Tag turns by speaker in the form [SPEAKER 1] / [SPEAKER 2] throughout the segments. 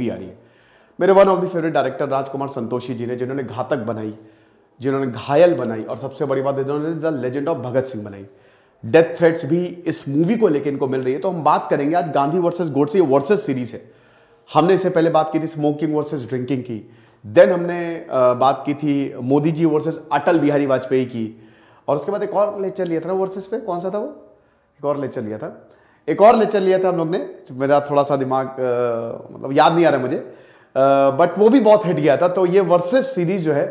[SPEAKER 1] Movie आ रही है। मेरे one of the favourite director Rajkumar Santoshi ji ने, जिन्होंने घातक बनाई, जिन्होंने घायल बनाई, और सबसे बड़ी बात इन्होंने the legend of Bhagat Singh बनाई। डेथ थ्रेट्स भी इस मूवी को लेकर इनको मिल रही है। तो हम बात करेंगे आज Gandhi versus Godse versus series है। हमने इससे पहले बात की थी स्मोकिंग वर्सेस ड्रिंकिंग की, देन हमने बात की थी मोदी जी वर्सेस अटल बिहारी वाजपेयी की, और उसके बाद एक और लेक्चर लिया था ना वर्सेस पे, कौन सा था वो, एक और लेक्चर लिया था हम लोग ने, मेरा थोड़ा सा दिमाग मतलब याद नहीं आ रहा मुझे, बट वो भी बहुत हिट गया था। तो ये वर्सेस सीरीज जो है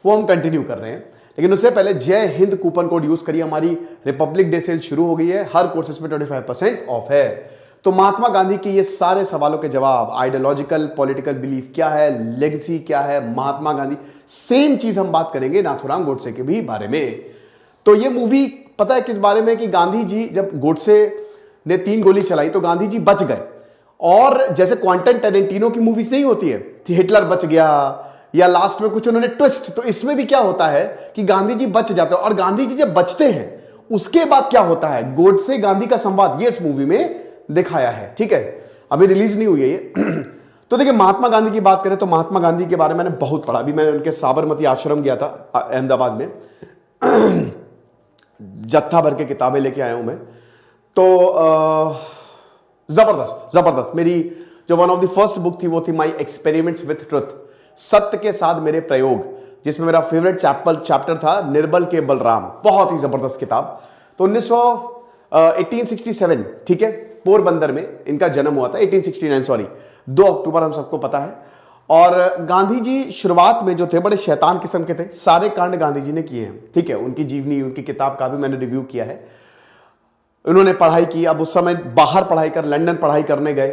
[SPEAKER 1] वो हम कंटिन्यू कर रहे हैं। लेकिन उससे पहले जय हिंद कूपन कोड यूज करिए, हमारी रिपब्लिक डे सेल शुरू हो गई है, हर कोर्सेज में 25% ऑफ है। तो महात्मा गांधी के ये सारे सवालों के जवाब, आइडियोलॉजिकल पॉलिटिकल बिलीफ क्या है, लेगेसी क्या है, महात्मा गांधी, सेम चीज हम बात करेंगे नाथुराम गोडसे के भी बारे में। तो ये मूवी पता है किस बारे में, कि गांधी जी जब गोडसे ने 3 गोली चलाई तो गांधी जी बच गए, और जैसे क्वांटन टेरेंटिनो की मूवीज नहीं होती है कि हिटलर बच गया या लास्ट में कुछ उन्होंने ट्विस्ट, तो इसमें भी क्या होता है कि गांधी जी बच जाते हैं, और गांधी जी जब बचते हैं उसके बाद क्या होता है, गोडसे गांधी का संवाद, ये इस मूवी में दिखाया है। ठीक है, अभी रिलीज नहीं हुई है ये। तो देखिए, महात्मा गांधी की बात करें तो महात्मा गांधी के बारे में मैंने बहुत पढ़ा। अभी मैं उनके साबरमती आश्रम गया था अहमदाबाद में, जत्था भर के किताबें लेके आया हूं मैं। तो जबरदस्त मेरी जो one of the first book थी वो थी माई एक्सपेरिमेंट्स विथ ट्रुथ, सत्य के साथ मेरे प्रयोग, जिसमें मेरा फेवरेट चैप्टर था निर्बल के बलराम। बहुत ही जबरदस्त किताब। तो 1867, ठीक है, पोरबंदर में इनका जन्म हुआ था, 1869 सॉरी, 2 अक्टूबर हम सबको पता है। और गांधी जी शुरुआत में जो थे बड़े शैतान किस्म के थे, सारे कांड गांधी जी ने किए हैं। ठीक है, उनकी जीवनी, उनकी किताब का भी मैंने रिव्यू किया है। उन्होंने पढ़ाई की, अब उस समय बाहर पढ़ाई कर, लंदन पढ़ाई करने गए,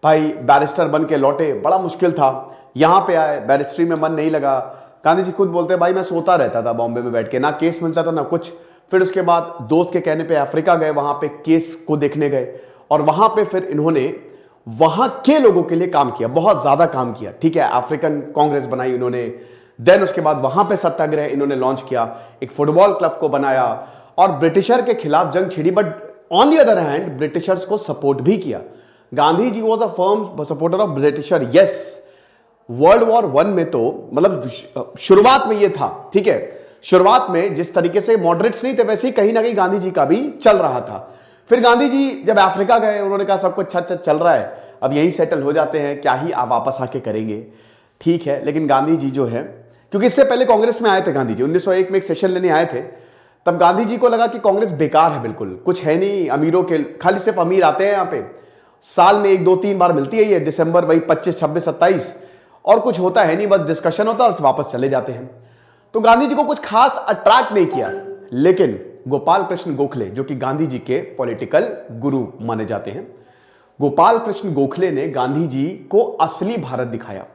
[SPEAKER 1] भाई बैरिस्टर बन के लौटे, बड़ा मुश्किल था। यहां पे आए, बैरिस्ट्री में मन नहीं लगा। गांधी जी खुद बोलते हैं, भाई मैं सोता रहता था बॉम्बे में बैठ के, ना केस मिलता था ना कुछ। फिर उसके बाद दोस्त के कहने पे अफ्रीका गए, वहां पे केस को देखने गए, और वहां पे फिर इन्होंने वहां के लोगों के लिए काम किया, बहुत ज्यादा काम किया। ठीक है, अफ्रीकन कांग्रेस बनाई उन्होंने, देन उसके बाद वहां पे सत्याग्रह इन्होंने लॉन्च किया, एक फुटबॉल क्लब को बनाया, और ब्रिटिशर के खिलाफ जंग छिड़ी। But on the other hand Britishers को सपोर्ट भी किया। Gandhi ji was a firm supporter of Britisher. Yes, world war 1 में तो मतलब शुरुआत में ये था। ठीक है, शुरुआत में जिस तरीके से मॉडरेट्स नहीं थे, वैसे ही कहीं ना कहीं गांधी जी का भी चल रहा था। फिर गांधी जी जब अफ्रीका गए, उन्होंने कहा सब कुछ अच्छा चल रहा है, अब यही सेटल हो जाते हैं, क्या ही आप वापस आके करेंगे। ठीक है, लेकिन गांधी जी जो है, क्योंकि इससे पहले कांग्रेस में आए थे गांधी जी, 1901 में एक सेशन लेने आए थे, तब गांधी जी को लगा कि कांग्रेस बेकार है, बिल्कुल कुछ है नहीं, अमीरों के खाली सिर्फ अमीर आते हैं यहाँ पे, साल में 1 2 3 बार मिलती है ये, दिसंबर वही 25 26 27, और कुछ होता है नहीं, बस डिस्कशन होता है और वापस चले जाते हैं। तो गांधी जी को कुछ खास अट्रैक्ट नहीं किया। लेकिन गोपाल कृष्ण गोखले, जो कि गांधी जी के पॉलिटिकल गुरु माने जाते हैं, गोपाल कृष्ण गोखले ने गांधी जी को असली भारत दिखाया,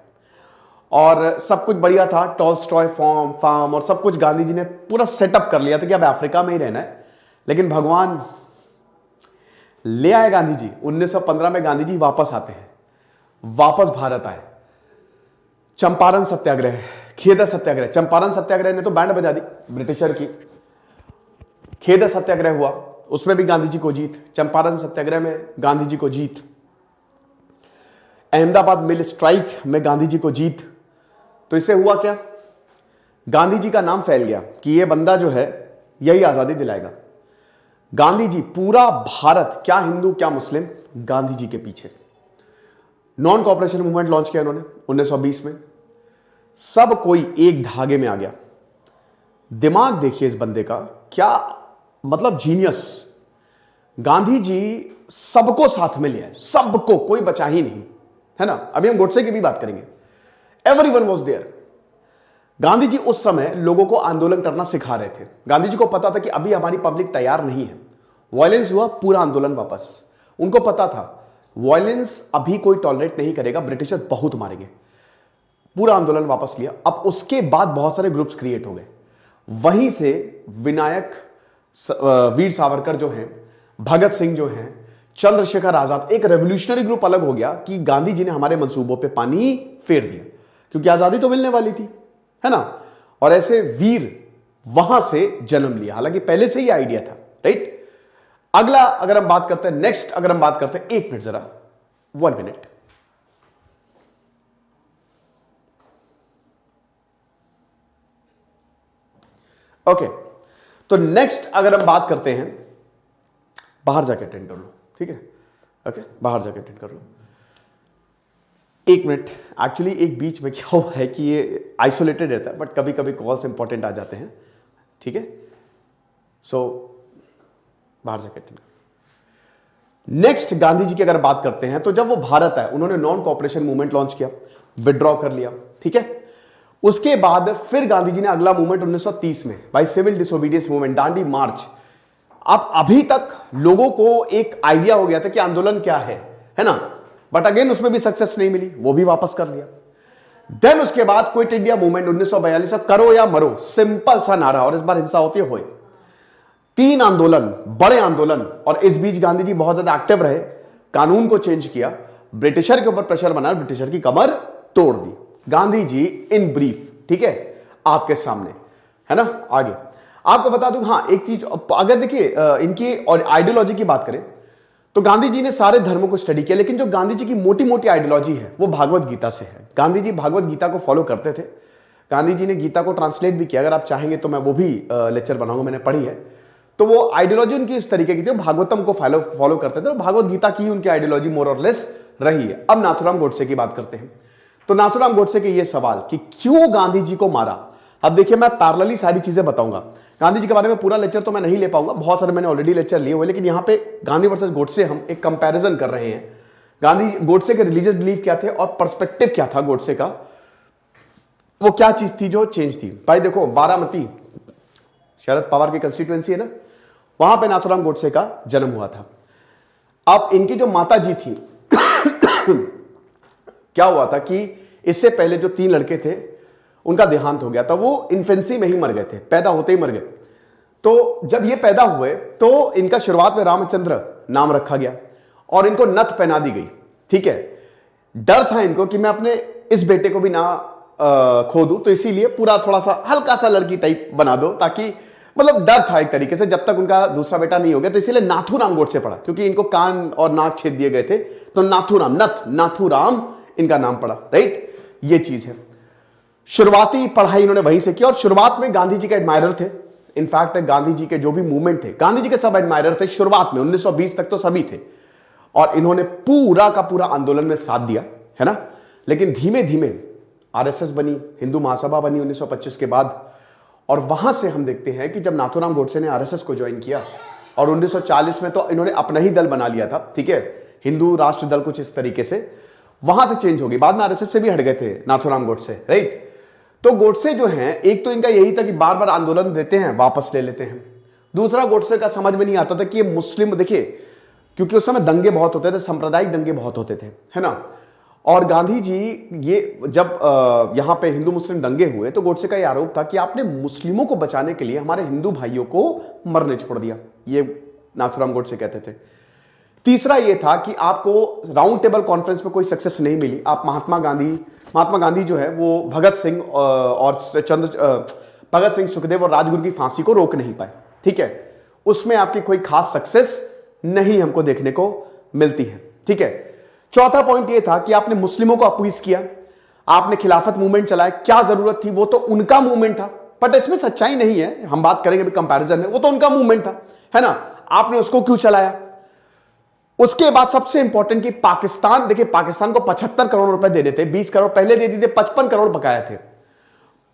[SPEAKER 1] और सब कुछ बढ़िया था, टॉलस्टॉय फार्म और सब कुछ गांधी जी ने पूरा सेटअप कर लिया था कि अब अफ्रीका में ही रहना है। लेकिन भगवान ले आए गांधी जी। 1915 में गांधी जी वापस आते हैं, वापस भारत आए। चंपारण सत्याग्रह, खेदा सत्याग्रह, चंपारण सत्याग्रह ने तो बैंड बजा दी ब्रिटिशर की। खेदा सत्याग्रह हुआ, उसमें भी गांधी जी को जीत। चंपारण सत्याग्रह में गांधी जी को जीत। अहमदाबाद मिल स्ट्राइक में गांधी जी को जीत। तो इससे हुआ क्या, गांधी जी का नाम फैल गया कि ये बंदा जो है यही आजादी दिलाएगा। गांधी जी, पूरा भारत, क्या हिंदू क्या मुस्लिम, गांधी जी के पीछे। नॉन कॉपरेशन मूवमेंट लॉन्च किया उन्होंने 1920 में। सब कोई एक धागे में आ गया। दिमाग देखिए इस बंदे का, क्या मतलब जीनियस। गांधी जी सबको साथ में लिया, सबको, कोई बचा ही नहीं, है ना। अभी हम गोडसे की भी बात करेंगे। Everyone was there. Gandhi ji उस समय लोगों को आंदोलन करना सिखा रहे थे। गांधी जी को पता था कि अभी हमारी पब्लिक तैयार नहीं है। वायलेंस हुआ, पूरा आंदोलन वापस। उनको पता था वायलेंस अभी कोई टॉलरेट नहीं करेगा, ब्रिटिशर बहुत मारेंगे। पूरा आंदोलन वापस लिया। अब उसके बाद बहुत सारे ग्रुप्स क्रिएट हो गए। वहीं से विनायक, वीर सावरकर जो हैं, भगत सिंह जो हैं, चंद्रशेखर आजाद, एक रेवोल्यूशनरी ग्रुप अलग हो गया कि गांधी जी ने हमारे मंसूबों पे पानी फेर दिया, क्योंकि आजादी तो मिलने वाली थी, है ना। और ऐसे वीर वहां से जन्म लिया, हालांकि पहले से ही आइडिया था, राइट। अगला अगर हम बात करते हैं, नेक्स्ट अगर हम बात करते हैं, 1 मिनट जरा, 1 मिनट। ओके, तो नेक्स्ट अगर हम बात करते हैं, बाहर जाके अटेंड कर लो, ठीक है? ओके, बाहर जाके अटेंड कर लो। एक मिनट, एक्चुअली एक बीच में क्या हुआ है कि ये आइसोलेटेड रहता है, बट कभी कभी कॉल्स इंपॉर्टेंट आ जाते हैं, ठीक है? सो बाहर जाके अटेंड। नेक्स्ट गांधी जी की अगर बात करते हैं, तो जब वो भारत आए, उन्होंने नॉन कॉपरेशन मूवमेंट लॉन्च किया, विड्रॉ कर लिया, ठीक है? उसके बाद फिर गांधी जी ने अगला मूवमेंट 1930 में भाई सिविल डिसोबीडियंस मूवमेंट, दांडी मार्च। अब अभी तक लोगों को एक आइडिया हो गया था कि आंदोलन क्या है ना? बट अगेन उसमें भी सक्सेस नहीं मिली, वो भी वापस कर लिया। देन उसके बाद क्विट इंडिया मूवमेंट 1942, करो या मरो, सिंपल सा नारा, और इस बार हिंसा होती है। 3 आंदोलन, बड़े आंदोलन, और इस बीच गांधी जी बहुत ज्यादा एक्टिव रहे, कानून को चेंज किया, ब्रिटिशर के ऊपर प्रेशर बना, ब्रिटिशर की कमर तोड़ दी। गांधी जी इन ब्रीफ, ठीक है, आपके सामने है ना। आगे आपको बता दूं, हाँ एक चीज, अगर देखिए इनकी और आइडियोलॉजी की बात करें तो गांधी जी ने सारे धर्मों को स्टडी किया, लेकिन जो गांधी जी की मोटी मोटी आइडियोलॉजी है वो भागवत गीता से है। गांधी जी भागवत गीता को फॉलो करते थे। गांधी जी ने गीता को ट्रांसलेट भी किया, अगर आप चाहेंगे तो मैं वो भी लेक्चर बनाऊंगा, मैंने पढ़ी है। तो वो आइडियोलॉजी उनकी इस तरीके की थी, भागवतम को फॉलो करते थे, और भागवत गीता की उनकी आइडियोलॉजी मोर और लेस रही है। अब नाथुराम गोडसे की बात करते हैं। तो नाथुराम गोडसे के ये सवाल कि क्यों गांधी जी को मारा, अब देखिए मैं पैरेलली सारी चीजें बताऊंगा। गांधी जी के बारे में पूरा लेक्चर तो मैं नहीं ले पाऊंगा, बहुत सारे मैंने ऑलरेडी लेक्चर लिए हुए, लेकिन यहां पे गांधी वर्सेस गोडसे हम एक कंपैरिजन कर रहे हैं। गांधी गोडसे के रिलीजियस बिलीफ क्या थे और पर्सपेक्टिव क्या था गोडसे का, वो क्या चीज थी जो चेंज थी। भाई देखो, बारामती शरद पवार की कंस्टिट्यूएंसी है ना, वहां पे नाथुराम गोडसे का जन्म हुआ था। अब इनकी जो माता जी थी क्या हुआ था कि इससे पहले जो 3 लड़के थे उनका देहांत हो गया था, वो इन्फेंसी में ही मर गए थे, पैदा होते ही मर गए। तो जब ये पैदा हुए तो इनका शुरुआत में रामचंद्र नाम रखा गया और इनको नथ पहना दी गई, ठीक है। डर था इनको कि मैं अपने इस बेटे को भी ना खो दूं, तो इसीलिए पूरा थोड़ा सा हल्का सा लड़की टाइप बना दो, ताकि मतलब डर था एक तरीके से, जब तक उनका दूसरा बेटा नहीं हो गया। तो इसीलिए नाथुराम गोडसे पड़ा, क्योंकि इनको कान और नाक छेद दिए गए थे, तो नाथुराम, नाथुराम इनका नाम पड़ा, राइट। ये चीज है। शुरुआती पढ़ाई इन्होंने वहीं से की, और शुरुआत में गांधी जी के एडमायरर थे। इनफैक्ट गांधी जी के जो भी मूवमेंट थे, गांधी जी के सब एडमायरर थे शुरुआत में, 1920 तक तो सभी थे, और इन्होंने पूरा का पूरा आंदोलन में साथ दिया, है ना। लेकिन धीमे धीमे आरएसएस बनी, हिंदू महासभा बनी 1925 के बाद, और वहां से हम देखते हैं कि जब नाथुराम गोडसे ने आरएसएस को ज्वाइन किया, और 1940 में तो इन्होंने अपना ही दल बना लिया था, ठीक है, हिंदू राष्ट्र दल कुछ इस तरीके से, वहां से चेंज हो गई। बाद में आरएसएस से भी हट गए थे नाथुराम गोडसे, राइट। तो गोडसे जो हैं, एक तो इनका यही था कि बार बार आंदोलन देते हैं, वापस ले लेते हैं। दूसरा, गोडसे का समझ में नहीं आता था कि ये मुस्लिम, देखिए क्योंकि उस समय दंगे बहुत होते थे, सांप्रदायिक दंगे बहुत होते थे, है ना। और गांधी जी ये जब यहां पे हिंदू मुस्लिम दंगे हुए, तो गोडसे का यह आरोप था कि आपने मुस्लिमों को बचाने के लिए हमारे हिंदू भाइयों को मरने छोड़ दिया, ये नाथुराम गोडसे कहते थे। तीसरा यह था कि आपको राउंड टेबल कॉन्फ्रेंस में कोई सक्सेस नहीं मिली, आप महात्मा गांधी जो है वो भगत सिंह और भगत सिंह, सुखदेव और राजगुरु की फांसी को रोक नहीं पाए, ठीक है, उसमें आपकी कोई खास सक्सेस नहीं हमको देखने को मिलती है, ठीक है। चौथा पॉइंट यह था कि आपने मुस्लिमों को अपीज किया, आपने खिलाफत मूवमेंट चलाया, क्या जरूरत थी, वो तो उनका मूवमेंट था, बट इसमें सच्चाई नहीं है, हम बात करेंगे कंपैरिजन में, वो तो उनका मूवमेंट था, है ना, आपने उसको क्यों चलाया। उसके बाद सबसे इंपॉर्टेंट कि पाकिस्तान, देखिए पाकिस्तान को 75 करोड़ रुपए देने थे, 20 करोड़ पहले दे दिए थे, 55 करोड़ बकाया थे।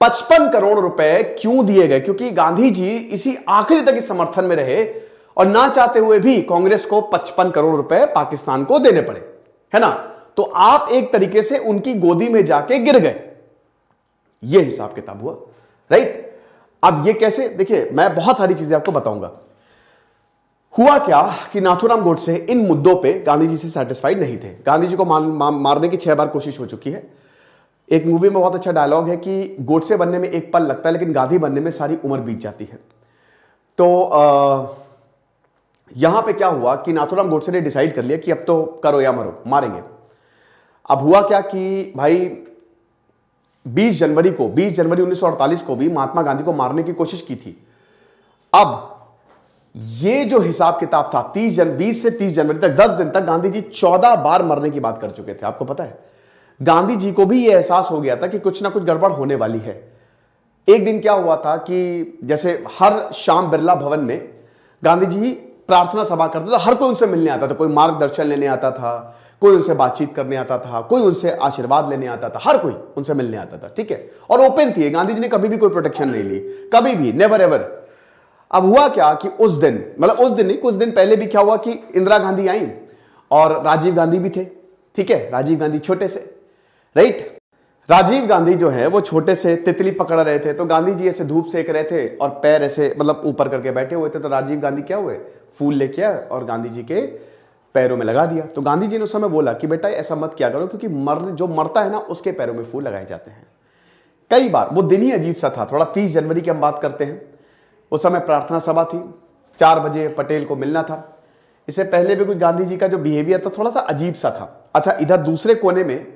[SPEAKER 1] 55 करोड़ रुपए क्यों दिए गए, क्योंकि गांधी जी इसी आखिरी तक इस समर्थन में रहे, और ना चाहते हुए भी कांग्रेस को 55 करोड़ रुपए पाकिस्तान को देने पड़े, है ना। तो आप एक तरीके से उनकी गोदी में जाके गिर गए, यह हिसाब किताब हुआ, राइट। अब ये कैसे, देखिए मैं बहुत सारी चीजें आपको बताऊंगा। हुआ क्या कि नाथुराम गोडसे इन मुद्दों पे गांधी जी से सेटिस्फाइड नहीं थे। गांधी जी को मारने की 6 बार कोशिश हो चुकी है। एक मूवी में बहुत अच्छा डायलॉग है कि गोडसे बनने में एक पल लगता है, लेकिन गांधी बनने में सारी उम्र बीत जाती है। तो यहां पे क्या हुआ कि नाथुराम गोडसे ने डिसाइड कर लिया कि अब तो करो या मरो, मारेंगे। अब हुआ क्या कि भाई 20 जनवरी 1948 को भी महात्मा गांधी को मारने की कोशिश की थी। अब ये जो हिसाब किताब था 20 से 30 जनवरी तक, 10 दिन तक गांधी जी 14 बार मरने की बात कर चुके थे। आपको पता है, गांधी जी को भी यह एहसास हो गया था कि कुछ ना कुछ गड़बड़ होने वाली है। एक दिन क्या हुआ था कि जैसे हर शाम बिरला भवन में गांधी जी प्रार्थना सभा करते थे, हर कोई उनसे मिलने आता था, कोई मार्गदर्शन लेने आता था, कोई उनसे बातचीत करने आता था, कोई उनसे आशीर्वाद लेने आता था, हर कोई उनसे मिलने आता था, ठीक है। और ओपन थी, गांधी जी ने कभी भी कोई प्रोटेक्शन नहीं ली, कभी भी, नेवर एवर। अब हुआ क्या कि उस दिन, मतलब उस दिन नहीं, कुछ दिन पहले भी क्या हुआ कि इंदिरा गांधी आई और राजीव गांधी भी थे, ठीक है। राजीव गांधी छोटे से, राइट, राजीव गांधी जो है वो छोटे से तितली पकड़ रहे थे, तो गांधी जी ऐसे धूप सेक रहे थे और पैर ऐसे मतलब ऊपर करके बैठे हुए थे, तो राजीव गांधी क्या हुए, फूल लेके आए और गांधी जी के पैरों में लगा दिया। तो गांधी जी ने उस समय बोला कि बेटा ऐसा मत किया करो, क्योंकि जो मरता है ना उसके पैरों में फूल लगाए जाते हैं। कई बार वो दिन ही अजीब सा था, थोड़ा 30 जनवरी की हम बात करते हैं, उस समय प्रार्थना सभा थी, 4 बजे पटेल को मिलना था। इससे पहले भी कुछ गांधी जी का जो बिहेवियर था थोड़ा सा अजीब सा था। अच्छा, इधर दूसरे कोने में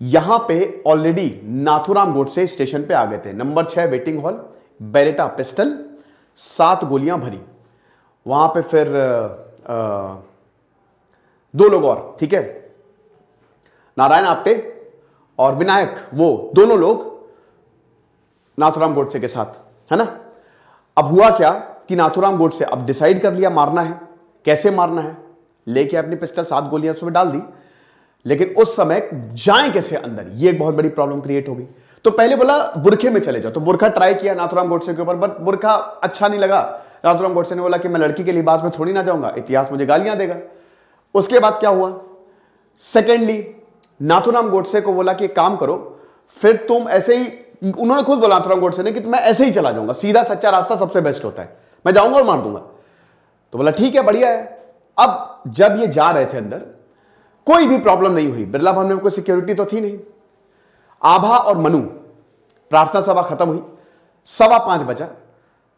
[SPEAKER 1] यहां पे ऑलरेडी नाथूराम गोडसे स्टेशन पे आ गए थे, number 6 waiting hall, Beretta pistol, 7 गोलियां भरी वहां पे। फिर 2 लोग और, ठीक है, नारायण आप्टे और विनायक, वो दोनों लोग नाथूराम गोडसे के साथ, है ना। अब हुआ क्या कि नाथूराम गोडसे अब डिसाइड कर लिया मारना है, कैसे मारना है, लेके अपनी पिस्टल 7 गोलियां उसमें डाल दी, लेकिन उस समय जाएं कैसे अंदर, ये एक बहुत बड़ी प्रॉब्लम क्रिएट हो गई। तो पहले बोला बुरखे में चले जाओ, तो बुरखा ट्राई किया नाथूराम गोडसे के ऊपर, बट बुरखा अच्छा नहीं लगा। नाथूराम गोडसे ने बोला कि मैं लड़की के लिबास में थोड़ी ना जाऊंगा, इतिहास मुझे गालियां देगा। उसके बाद क्या हुआ, सेकेंडली नाथूराम गोडसे को बोला कि एक काम करो, फिर तुम ऐसे ही, उन्होंने खुद बोला नाथूराम गोडसे ने कि मैं ऐसे ही चला जाऊंगा, सीधा सच्चा रास्ता सबसे बेस्ट होता है, मैं जाऊंगा और मार दूंगा। तो बोला ठीक है, बढ़िया है। अब जब ये जा रहे थे अंदर, कोई भी प्रॉब्लम नहीं हुई, बिरला भवन में कोई सिक्योरिटी तो थी नहीं। आभा और मनु, प्रार्थना सभा खत्म हुई, 5:15 बजा,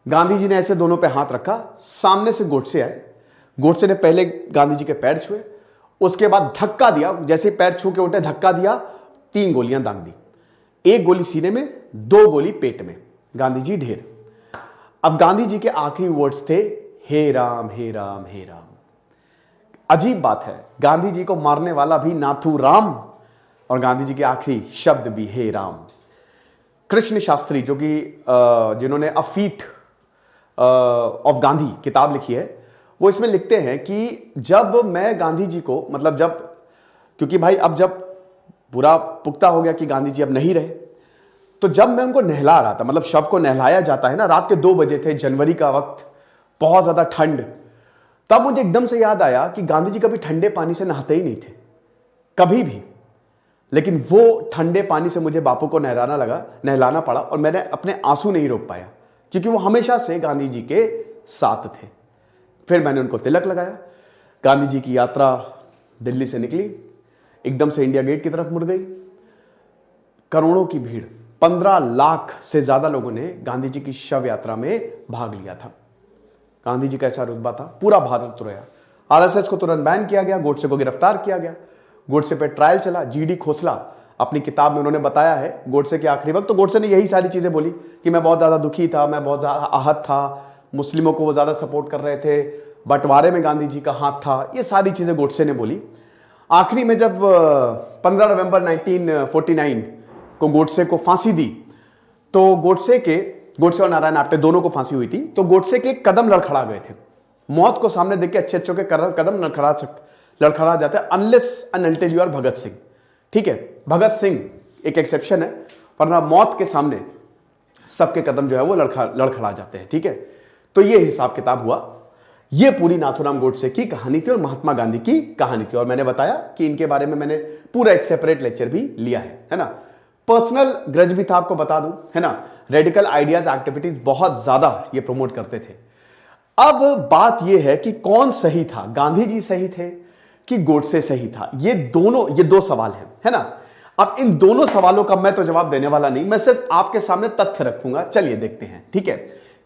[SPEAKER 1] गांधी जी ने ऐसे दोनों पे हाथ रखा, सामने से गोडसे आए, गोडसे ने पहले गांधी जी के पैर छुए, उसके बाद धक्का दिया, जैसे पैर छू के उठे धक्का दिया, 3 गोलियां दाग दी, 1 गोली सीने में, 2 गोली पेट में, गांधी जी ढेर। अब गांधी जी के आखिरी वर्ड्स थे, हे राम हे राम हे राम। अजीब बात है, गांधी जी को मारने वाला भी नाथूराम और गांधी जी के आखिरी शब्द भी हे राम। कृष्ण शास्त्री, जो कि जिन्होंने अ फीट ऑफ गांधी किताब लिखी है, वो इसमें लिखते हैं कि जब मैं गांधी जी को, मतलब जब, क्योंकि भाई अब जब पूरा पुख्ता हो गया कि गांधी जी अब नहीं रहे, तो जब मैं उनको नहला रहा था, मतलब शव को नहलाया जाता है ना, रात के 2 बजे थे, जनवरी का वक्त, बहुत ज्यादा ठंड, तब मुझे एकदम से याद आया कि गांधी जी कभी ठंडे पानी से नहाते ही नहीं थे, कभी भी। लेकिन वो ठंडे पानी से मुझे बापू को नहलाना पड़ा, और मैंने अपने आंसू नहीं रोक पाया, क्योंकि वो हमेशा से गांधी जी के साथ थे। फिर मैंने उनको तिलक लगाया। गांधी जी की यात्रा दिल्ली से निकली, एकदम से इंडिया गेट की तरफ मुड़ गई। करोड़ों की भीड़, 15 लाख से ज्यादा लोगों ने गांधी जी की शव यात्रा में भाग लिया था। गांधी जी का ऐसा रुतबा था, पूरा भारत रोया। आरएसएस को तुरंत बैन किया गया, गोडसे को गिरफ्तार किया गया, गोडसे पे ट्रायल चला। जीडी खोसला अपनी किताब में उन्होंने बताया है गोडसे के आखिरी वक्त, तो गोडसे ने यही सारी चीजें बोली कि मैं बहुत ज्यादा दुखी था, मैं बहुत ज्यादा आहत था, मुस्लिमों को वो ज्यादा सपोर्ट कर रहे थे, बंटवारे में गांधी जी का हाथ था, ये सारी चीजें गोडसे ने बोली। आखिरी में जब 15 नवंबर 1949 को गोडसे को फांसी दी, तो गोडसे और नारायण आप्टे दोनों को फांसी हुई थी, तो गोडसे के कदम लड़खड़ा गए थे। मौत को सामने देख के अच्छे अच्छों के कदम लड़खड़ा जाते हैं, unless and until you are Bhagat Singh, ठीक है। भगत सिंह एक एक्सेप्शन है, वरना मौत के सामने सबके कदम जो है वो लड़खड़ा जाते हैं, ठीक है। तो ये हिसाब किताब हुआ। ये पूरी नाथूराम गोडसे की कहानी थी और महात्मा गांधी की कहानी थी, और मैंने बताया कि इनके बारे में मैंने पूरा एक सेपरेट लेक्चर भी लिया है ना। पर्सनल ग्रज भी था, आपको बता दूं, है ना। रेडिकल आइडियाज एक्टिविटीज बहुत ज्यादा ये प्रमोट करते थे। अब बात यह है कि कौन सही था, गांधी जी सही थे कि गोडसे सही था? ये 2 सवाल हैं, है ना। अब इन दोनों सवालों का मैं तो जवाब देने वाला नहीं, मैं सिर्फ आपके सामने तथ्य रखूंगा। चलिए देखते हैं, ठीक है,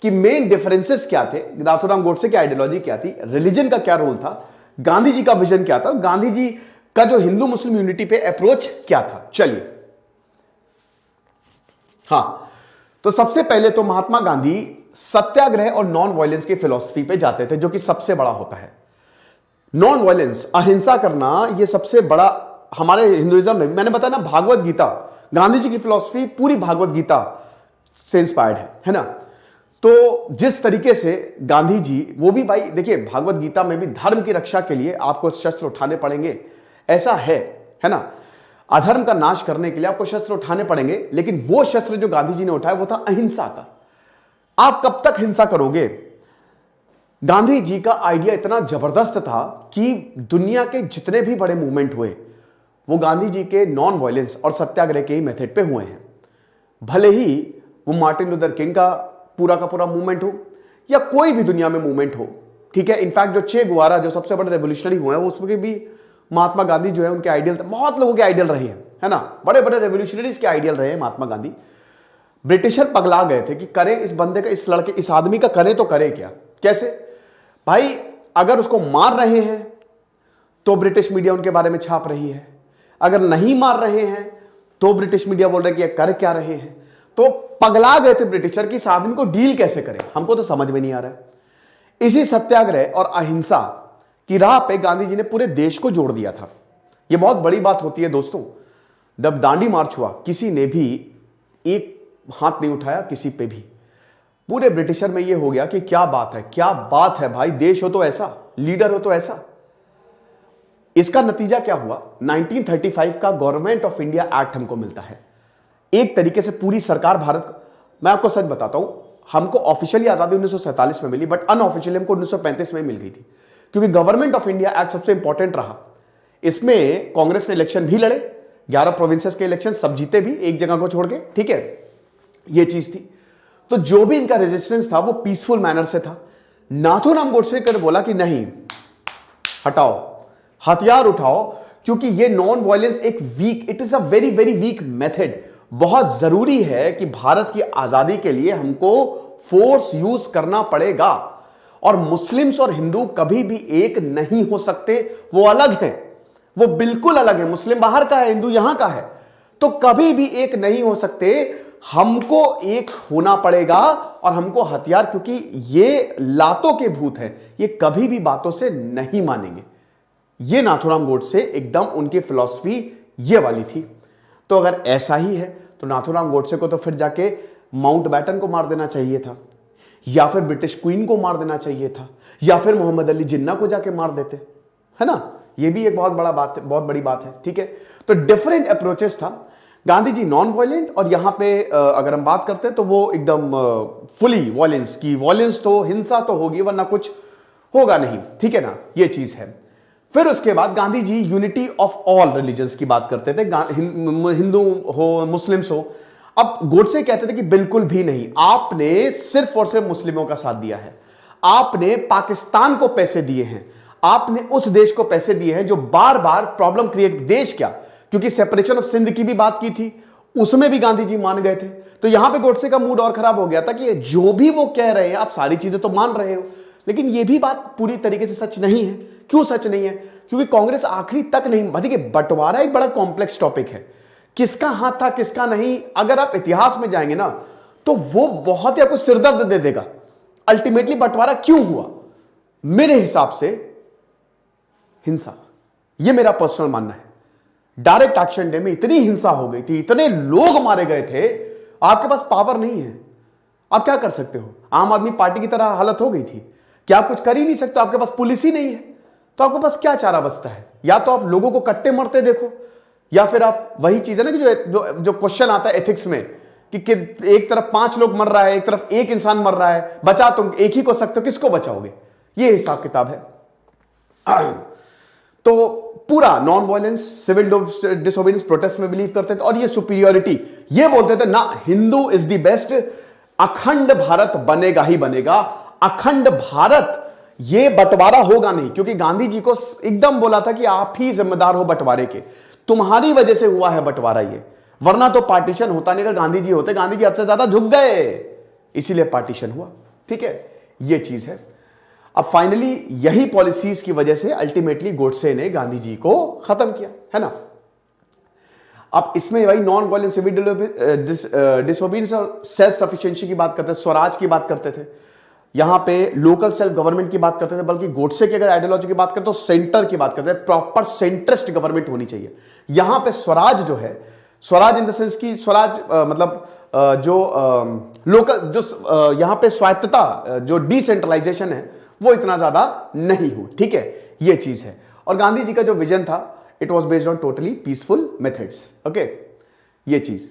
[SPEAKER 1] कि मेन डिफरेंसेस क्या थे, नाथूराम गोडसे की आइडियोलॉजी क्या थी, रिलीजन का क्या रोल था, गांधी जी का विजन क्या था, गांधी जी का जो हिंदू मुस्लिम यूनिटी पे अप्रोच क्या था। चलिए, हां, तो सबसे पहले तो महात्मा गांधी सत्याग्रह और नॉन वायलेंस की फिलॉसफी पे जाते थे, जो कि सबसे बड़ा होता है। नॉन वायलेंस, अहिंसा करना, यह सबसे बड़ा हमारे हिंदुइज्म में, मैंने बताया ना, भागवत गीता, गांधी जी की फिलॉसफी पूरी भागवत गीता से इंस्पायर्ड है ना। तो जिस तरीके से गांधी जी, वो भी भाई देखिए भागवत गीता में भी धर्म की रक्षा के लिए आपको शस्त्र उठाने पड़ेंगे, ऐसा है ना। अधर्म का नाश करने के लिए आपको शस्त्र उठाने पड़ेंगे, लेकिन वो शस्त्र जो गांधी जी ने उठाया वो था अहिंसा का। आप कब तक हिंसा करोगे? गांधी जी का आइडिया इतना जबरदस्त था कि दुनिया के जितने भी बड़े मूवमेंट हुए वो गांधी जी के नॉन वायलेंस और सत्याग्रह के ही मेथड पे हुए हैं। भले ही वो मार्टिन लूथर किंग का पूरा मूवमेंट हो या कोई भी दुनिया में मूवमेंट हो, ठीक है। इनफैक्ट जो चे गुवारा जो सबसे बड़े रेवोल्यूशनरी हुए हैं, उसमें भी महात्मा गांधी जो है उनके आइडियल, बहुत लोगों के आइडियल रहे हैं, है ना। बड़े बड़े रेवोल्यूशनरीज के आइडियल रहे हैं महात्मा गांधी। ब्रिटिशर पगला गए थे कि करें इस बंदे का, इस लड़के, इस आदमी का करें तो करें क्या, कैसे भाई। अगर उसको मार रहे हैं तो ब्रिटिश मीडिया उनके बारे में छाप रही है, अगर नहीं मार रहे हैं तो ब्रिटिश मीडिया बोल रहे हैं कि ये कर क्या रहे हैं। तो पगला गए थे ब्रिटिशर कि इस आदमी को डील कैसे करें, हमको तो समझ में नहीं आ रहा है। इसी सत्याग्रह और अहिंसा की राह पे गांधी जी ने पूरे देश को जोड़ दिया था। यह बहुत बड़ी बात होती है दोस्तों। जब दांडी मार्च हुआ, किसी ने भी एक हाथ नहीं उठाया किसी पे भी। पूरे ब्रिटिशर में यह हो गया कि क्या बात है भाई, देश हो तो ऐसा, लीडर हो तो ऐसा। इसका नतीजा क्या हुआ? 1935 का गवर्नमेंट ऑफ इंडिया एक्ट हमको मिलता है। एक तरीके से पूरी सरकार भारत, मैं आपको सच बताता हूं, हमको ऑफिशियली आजादी 1947 में मिली, बट अनऑफिशियली हमको 1935 में मिल गई थी, क्योंकि गवर्नमेंट ऑफ इंडिया एक्ट सबसे इंपॉर्टेंट रहा। इसमें कांग्रेस ने इलेक्शन भी लड़े, 11 प्रोविंसेस के इलेक्शन सब जीते भी, एक जगह को छोड़ के, ठीक है, यह चीज थी। तो जो भी इनका रेजिस्टेंस था वो पीसफुल मैनर से था। नाथूराम गोडसे कर बोला कि नहीं, हटाओ, हथियार उठाओ, क्योंकि ये नॉन वायलेंस एक weak, it is a very very weak method. बहुत जरूरी है कि भारत की आजादी के लिए हमको फोर्स यूज करना पड़ेगा, और मुस्लिम्स और हिंदू कभी भी एक नहीं हो सकते, वो अलग हैं, वो बिल्कुल अलग है। मुस्लिम बाहर का है, हिंदू यहां का है, तो कभी भी एक नहीं हो सकते। हमको एक होना पड़ेगा, और हमको हथियार, क्योंकि ये लातों के भूत हैं, ये कभी भी बातों से नहीं मानेंगे। ये नाथूराम गोडसे एकदम उनकी फिलॉसफी ये वाली थी। तो अगर ऐसा ही है तो नाथूराम गोडसे को तो फिर जाके माउंटबेटन को मार देना चाहिए था, या फिर ब्रिटिश क्वीन को मार देना चाहिए था, या फिर मोहम्मद अली जिन्ना को जाके मार देते, है ना। ये भी एक बहुत बड़ा बात है, बहुत बड़ी बात है, ठीक है। तो डिफरेंट अप्रोचेस था। गांधी जी नॉन वायलेंट, और यहां पे अगर हम बात करते हैं तो वो एकदम फुली वायलेंस की, वायलेंस तो हिंसा तो होगी वरना कुछ होगा नहीं, ठीक है ना, ये चीज है। फिर उसके बाद Gandhi ji unity of all religions की बात करते थे, हिंदू हो मुस्लिम्स हो। अब गोडसे कहते थे कि बिल्कुल भी नहीं, आपने सिर्फ और सिर्फ मुस्लिमों का साथ दिया है, आपने पाकिस्तान को पैसे दिए हैं, आपने उस देश को पैसे दिए हैं जो बार बार प्रॉब्लम क्रिएट, देश क्या, क्योंकि सेपरेशन ऑफ सिंध की भी बात की थी, उसमें भी गांधी जी मान गए थे। तो यहां पे गोडसे का मूड और खराब हो गया था कि जो भी वो कह रहे हैं आप सारी चीजें तो मान रहे हो, लेकिन यह भी बात पूरी तरीके से सच नहीं है। क्यों सच नहीं है? क्योंकि कांग्रेस आखिरी तक नहीं, देखिए बंटवारा एक बड़ा कॉम्प्लेक्स टॉपिक है, किसका हाथ था किसका नहीं। अगर आप इतिहास में जाएंगे ना तो वो बहुत ही आपको सिरदर्द दे देगा। अल्टीमेटली बंटवारा क्यों हुआ? मेरे हिसाब से हिंसा, ये मेरा पर्सनल मानना है। डायरेक्ट एक्शन डे में इतनी हिंसा हो गई थी, इतने लोग मारे गए थे, आपके पास पावर नहीं है, आप क्या कर सकते हो? आम आदमी पार्टी की तरह हालत हो गई थी कि आप कुछ कर ही नहीं सकते, आपके पास पुलिस ही नहीं है, तो आपके पास क्या चारा बचता है? या तो आप लोगों को कट्टे मरते देखो, या फिर आप वही चीज है ना कि जो क्वेश्चन आता है एथिक्स में कि एक तरफ 5 लोग मर रहा है, एक तरफ एक इंसान मर रहा है, बचा तुम एक ही को सकते हो, किसको बचाओगे? ये हिसाब किताब है। तो पूरा non violence, civil disobedience, protest में बिलीव करते थे, और ये सुपीरियोरिटी, ये बोलते थे ना हिंदू इज द बेस्ट, अखंड भारत बनेगा ही बनेगा, अखंड भारत, ये बंटवारा होगा नहीं। क्योंकि गांधी जी को एकदम बोला था कि आप ही जिम्मेदार हो बंटवारे के, तुम्हारी वजह से हुआ है बंटवारा ये, वरना तो पार्टीशन होता नहीं। अगर गांधी जी होते, गांधी जी हद से ज्यादा झुक गए, इसीलिए पार्टीशन हुआ, ठीक है, ये चीज है। अब फाइनली यही पॉलिसीज की वजह से अल्टीमेटली गोडसे ने गांधी जी को खत्म किया, है ना। अब इसमें भाई नॉन वायलेंस, सिविल डिसोबीडियंस और सेल्फ सफिशिएंसी की बात करते थे, स्वराज की बात करते थे, यहां पे लोकल सेल्फ गवर्नमेंट की बात करते थे। बल्कि गोडसे की अगर आइडियोलॉजी की बात करते तो सेंटर की बात करते हैं, प्रॉपर सेंट्रिस्ट गवर्नमेंट होनी चाहिए। यहां पे स्वराज जो है, स्वराज इन द सेंस की स्वराज मतलब जो लोकल जो यहां पे स्वायत्तता जो डिसेंट्रलाइजेशन है वो इतना ज्यादा नहीं हुई, ठीक है, ये चीज है। और गांधी जी का जो विजन था it was based on totally peaceful methods, okay, ये चीज।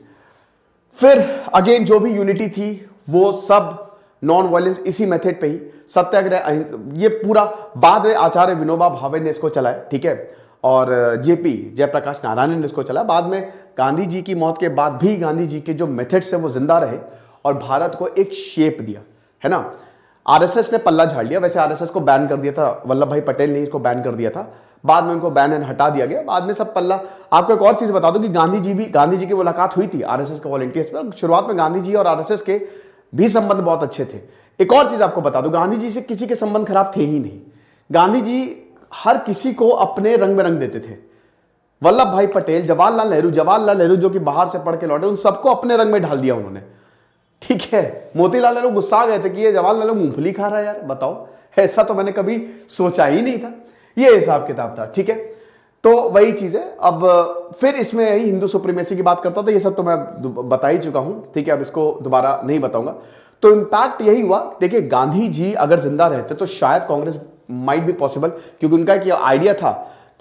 [SPEAKER 1] फिर अगेन जो भी यूनिटी थी वो सब नॉन वायलेंस इसी मेथड पे ही, सत्याग्रह, ये पूरा बाद में आचार्य विनोबा भावे ने इसको चलाया, ठीक है, और जेपी जयप्रकाश नारायण ने इसको चला। बाद में गांधी जी की मौत के बाद भी गांधी जी के जो मेथड्स है वो जिंदा रहे और भारत को एक शेप दिया, है ना। आरएसएस ने पल्ला झाड़ लिया, वैसे आरएसएस को बैन कर दिया था, वल्लभ भाई पटेल ने इसको बैन कर दिया था, बाद में उनको बैन एंड हटा दिया गया, बाद में सब पल्ला। आपको एक और चीज बता दूं कि गांधी जी की मुलाकात हुई थी आरएसएस के वॉलंटियर्स पर, शुरुआत में गांधी जी और आरएसएस के भी संबंध बहुत अच्छे थे। एक और चीज आपको बता दूं, गांधी जी से किसी के संबंध खराब थे ही नहीं। गांधी जी हर किसी को अपने रंग में रंग देते थे। वल्लभ भाई पटेल, जवाहरलाल नेहरू जो कि बाहर से पढ़ के लौटे, उन सबको अपने रंग में ढाल दिया उन्होंने, ठीक है। मोतीलाल नेहरू गुस्सा आ गए थे कि ये जवाहरलाल नेहरू मूंगफली खा रहा है यार, बताओ, ऐसा तो मैंने कभी सोचा ही नहीं था। ये हिसाब किताब था, ठीक है। तो वही चीज है। अब फिर इसमें यही हिंदू सुप्रीमेसी की बात करता, तो ये सब तो मैं बता ही चुका हूं, ठीक है, अब इसको दोबारा नहीं बताऊंगा। तो इंपैक्ट यही हुआ, देखिए गांधी जी अगर जिंदा रहते तो शायद कांग्रेस माइट बी पॉसिबल, क्योंकि उनका एक आइडिया था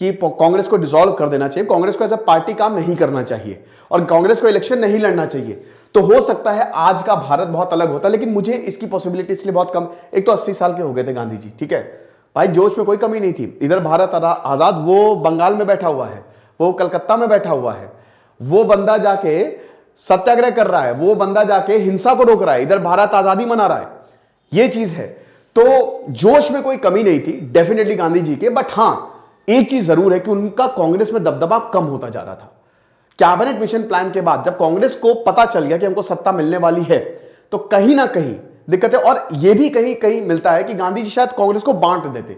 [SPEAKER 1] कि कांग्रेस को डिसॉल्व कर देना चाहिए, कांग्रेस को एज अ पार्टी काम नहीं करना चाहिए और कांग्रेस को इलेक्शन नहीं लड़ना चाहिए। तो हो सकता है आज का भारत बहुत अलग होता, लेकिन मुझे इसकी पॉसिबिलिटी इसलिए बहुत कम। एक तो 80 साल के हो गए थे गांधी जी, ठीक है भाई, जोश में कोई कमी नहीं थी। इधर भारत आजाद, वो बंगाल में बैठा हुआ है, वो कलकत्ता में बैठा हुआ है, वो बंदा जाके सत्याग्रह कर रहा है, वो बंदा जाके हिंसा को रोक रहा है, इधर भारत आजादी मना रहा है, ये चीज है। तो जोश में कोई कमी नहीं थी डेफिनेटली गांधी जी के, बट हां एक चीज जरूर है कि उनका कांग्रेस में दबदबा कम होता जा रहा था। कैबिनेट मिशन प्लान के बाद जब कांग्रेस को पता चल गया कि हमको सत्ता मिलने वाली है, तो कहीं ना कहीं दिक्कत है। और यह भी कहीं कहीं मिलता है कि गांधी जी शायद कांग्रेस को बांट देते,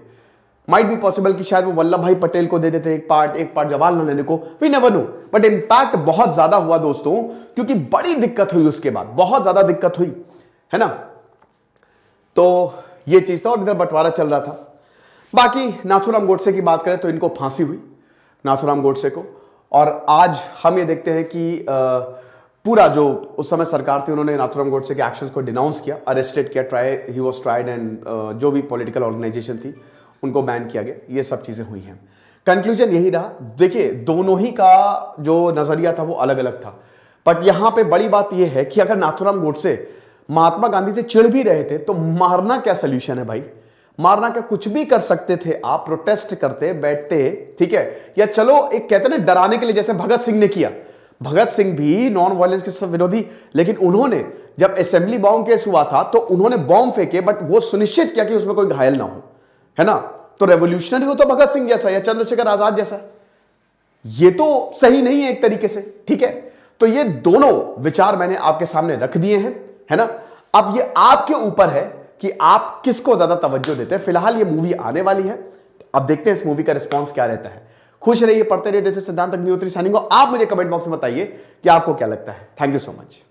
[SPEAKER 1] माइट बी पॉसिबल कि शायद वो वल्लभ भाई पटेल को दे देते एक पार्ट जवाहरलाल नेहरू को, we never know. But impact बहुत ज्यादा हुआ दोस्तों, क्योंकि बड़ी दिक्कत हुई उसके बाद, बहुत ज्यादा दिक्कत हुई, है ना। तो ये चीज था और इधर बंटवारा चल रहा था। बाकी नाथूराम गोडसे की बात करें तो इनको फांसी हुई, नाथूराम गोडसे को। और आज हम ये देखते हैं कि पूरा जो उस समय सरकार थी उन्होंने नाथूराम गोडसे के एक्शंस को डिनाउंस किया, अरेस्टेड किया, ही वाज ट्राइड एंड जो भी पॉलिटिकल ऑर्गेनाइजेशन थी उनको बैन किया गया। ये सब चीजें हुई हैं। कंक्लूजन यही रहा, देखिए दोनों ही का जो नजरिया था वो अलग अलग था, बट यहां पे बड़ी बात यह है कि अगर नाथूराम गोडसे महात्मा गांधी से चिढ़ भी रहे थे तो मारना क्या सोल्यूशन है भाई, मारना क्या, कुछ भी कर सकते थे आप, प्रोटेस्ट करते बैठते, ठीक है, या चलो एक कहते ना डराने के लिए, जैसे भगत सिंह ने किया। भगत सिंह भी नॉन वायलेंस के विरोधी, लेकिन उन्होंने जब असेंबली बॉम्ब केस हुआ था तो उन्होंने बॉम्ब फेंके, बट वो सुनिश्चित किया कि उसमें कोई घायल ना हो, है ना। तो रेवोल्यूशनरी हो तो भगत सिंह जैसा या चंद्रशेखर आजाद जैसा, ये तो सही नहीं है एक तरीके से, ठीक है। तो ये दोनों विचार मैंने आपके सामने रख दिए हैं, है ना। अब ये आपके ऊपर है कि आप किसको ज्यादा तवज्जो देते हैं। फिलहाल ये मूवी आने वाली है, अब देखते हैं इस मूवी का रिस्पॉन्स क्या रहता है। खुश रहिए, पढ़ते रहिए, सिद्धांत अग्निहोत्री साइनिंग ऑफ। आप मुझे कमेंट बॉक्स में बताइए कि आपको क्या लगता है। Thank you so much.